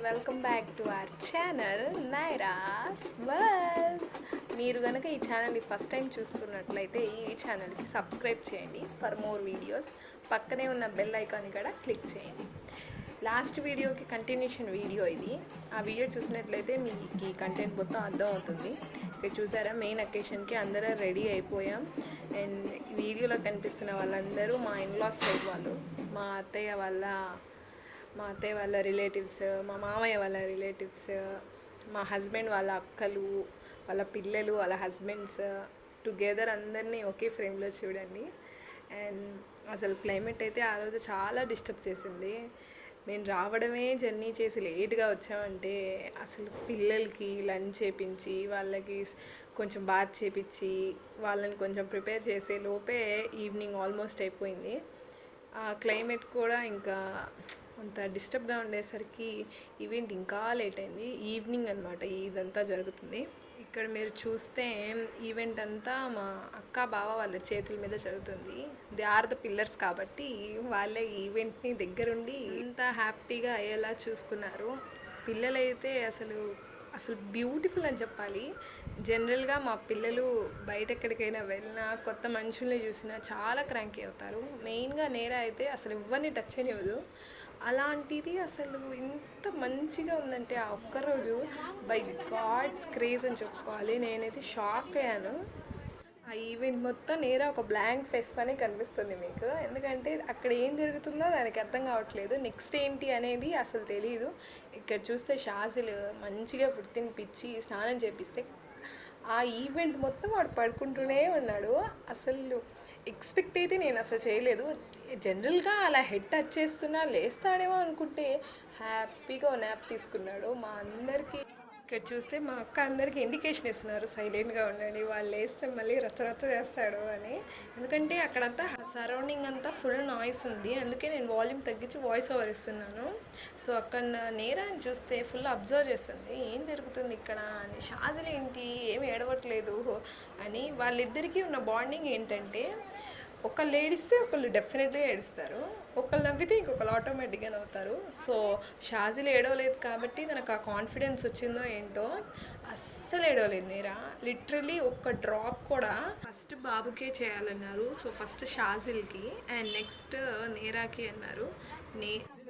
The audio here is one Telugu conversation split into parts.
Welcome back to our channel Naira's world. మీరు కనుక ఈ ఛానల్ని ఫస్ట్ టైం చూస్తున్నట్లయితే ఈ ఛానల్కి సబ్స్క్రైబ్ చేయండి ఫర్ మోర్ వీడియోస్. పక్కనే ఉన్న బెల్ ఐకాన్ కూడా క్లిక్ చేయండి. లాస్ట్ వీడియోకి కంటిన్యూషన్ వీడియో ఇది. ఆ వీడియో చూసినట్లయితే మీకు ఈ కంటెంట్ మొత్తం అర్థం అవుతుంది. ఇక్కడ చూసారా, మెయిన్ అకేషన్కి అందరూ రెడీ అయిపోయాం. అండ్ ఈ వీడియోలో కనిపిస్తున్న వాళ్ళందరూ మా ఇన్లాస్ సైడ్ వాళ్ళు, మా అత్తయ్య వాళ్ళ రిలేటివ్స్, మా మామయ్య వాళ్ళ రిలేటివ్స్, మా హస్బెండ్ వాళ్ళ అక్కలు, వాళ్ళ పిల్లలు, వాళ్ళ హస్బెండ్స్ టుగెదర్ అందరినీ ఒకే ఫ్రేమ్లో చూడండి. అండ్ అసలు క్లైమేట్ అయితే ఆ రోజు చాలా డిస్టర్బ్ చేసింది. మేము రావడమే జర్నీ చేసి లేట్గా వచ్చామంటే అసలు పిల్లలకి లంచ్ చేపించి వాళ్ళకి కొంచెం బాత్ చేపించి వాళ్ళని కొంచెం ప్రిపేర్ చేసే లోపే ఈవినింగ్ ఆల్మోస్ట్ అయిపోయింది. ఆ క్లైమేట్ కూడా ఇంకా అంత డిస్టర్బ్గా ఉండేసరికి ఈవెంట్ ఇంకా లేట్ అయింది. ఈవినింగ్ అనమాట ఇదంతా జరుగుతుంది. ఇక్కడ మీరు చూస్తే ఈవెంట్ అంతా మా అక్క బావ వాళ్ళ చేతుల మీద జరుగుతుంది. దే ఆర్ ద పిల్లర్స్ కాబట్టి వాళ్ళే ఈవెంట్ని దగ్గరుండి ఎంత హ్యాపీగా అయ్యేలా చూసుకున్నారు. పిల్లలైతే అసలు బ్యూటిఫుల్ అని చెప్పాలి. జనరల్గా మా పిల్లలు బయట ఎక్కడికైనా వెళ్ళినా కొత్త మనుషుల్ని చూసినా చాలా క్రాంకీ అవుతారు. మెయిన్గా నేరా అయితే అసలు ఎవరిని టచ్ చేయనివ్వదు. అలాంటిది అసలు ఇంత మంచిగా ఉందంటే ఆ ఒక్కరోజు బై గాడ్స్ క్రేజ్ అని చెప్పుకోవాలి. నేనైతే షాక్ అయ్యాను. ఆ ఈవెంట్ మొత్తం నేరా ఒక బ్లాంక్ ఫేస్ అని కనిపిస్తుంది మీకు. ఎందుకంటే అక్కడ ఏం జరుగుతుందో దానికి అర్థం కావట్లేదు. నెక్స్ట్ ఏంటి అనేది అసలు తెలియదు. ఇక్కడ చూస్తే షాజిల్ మంచిగా ఫుడ్ తినిపించి స్నానం చేపిస్తే ఆ ఈవెంట్ మొత్తం వాడు పడుకుంటూనే ఉన్నాడు. అసలు ఎక్స్పెక్ట్ అయితే నేను అసలు చేయలేదు. జనరల్గా అలా హెడ్ టచ్ చేస్తున్నా లేస్తాడేమో అనుకుంటే హ్యాపీగా న్యాప్ తీసుకున్నాడు. మా అందరికీ ఇక్కడ చూస్తే మా అక్క అందరికీ ఇండికేషన్ ఇస్తున్నారు, సైలెంట్గా ఉండండి, వాళ్ళు లేస్తే మళ్ళీ రచ్చ చేస్తాడు అని. ఎందుకంటే అక్కడంతా సరౌండింగ్ అంతా ఫుల్ నాయిస్ ఉంది. అందుకే నేను వాల్యూమ్ తగ్గించి వాయిస్ ఓవర్ ఇస్తున్నాను. సో అక్కడ నేరాన్ని చూస్తే ఫుల్ అబ్జర్వ్ చేస్తుంది, ఏం జరుగుతుంది ఇక్కడ అని. షాజిల్ ఏంటి ఏమి ఏడవట్లేదు అని. వాళ్ళిద్దరికీ ఉన్న బాండింగ్ ఏంటంటే ఒకళ్ళు ఏడిస్తే ఒకళ్ళు డెఫినెట్గా ఏడుస్తారు, ఒకళ్ళు నవ్వితే ఇంకొకళ్ళు ఆటోమేటిక్గా నవ్వుతారు. సో షాజిల్ ఏడవలేదు కాబట్టి తనకు ఆ కాన్ఫిడెన్స్ వచ్చిందో ఏంటో అస్సలు ఏడవలేదు నేరా. లిటరలీ ఒక్క డ్రాప్ కూడా. ఫస్ట్ బాబుకే చేయాలన్నారు, సో ఫస్ట్ షాజిల్కి అండ్ నెక్స్ట్ నేరాకి అన్నారు.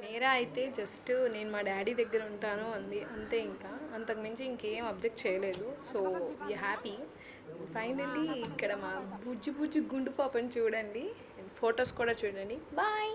నేరా అయితే జస్ట్ నేను మా డాడీ దగ్గర ఉంటాను అంది, అంతే. ఇంకా అంతకుమించి ఇంకేం అబ్జెక్ట్ చేయలేదు. So we happy. ఫైనల్లీ ఇక్కడ మా బుజ్జి గుండు పాపని చూడండి, ఫొటోస్ కూడా చూడండి. బాయ్.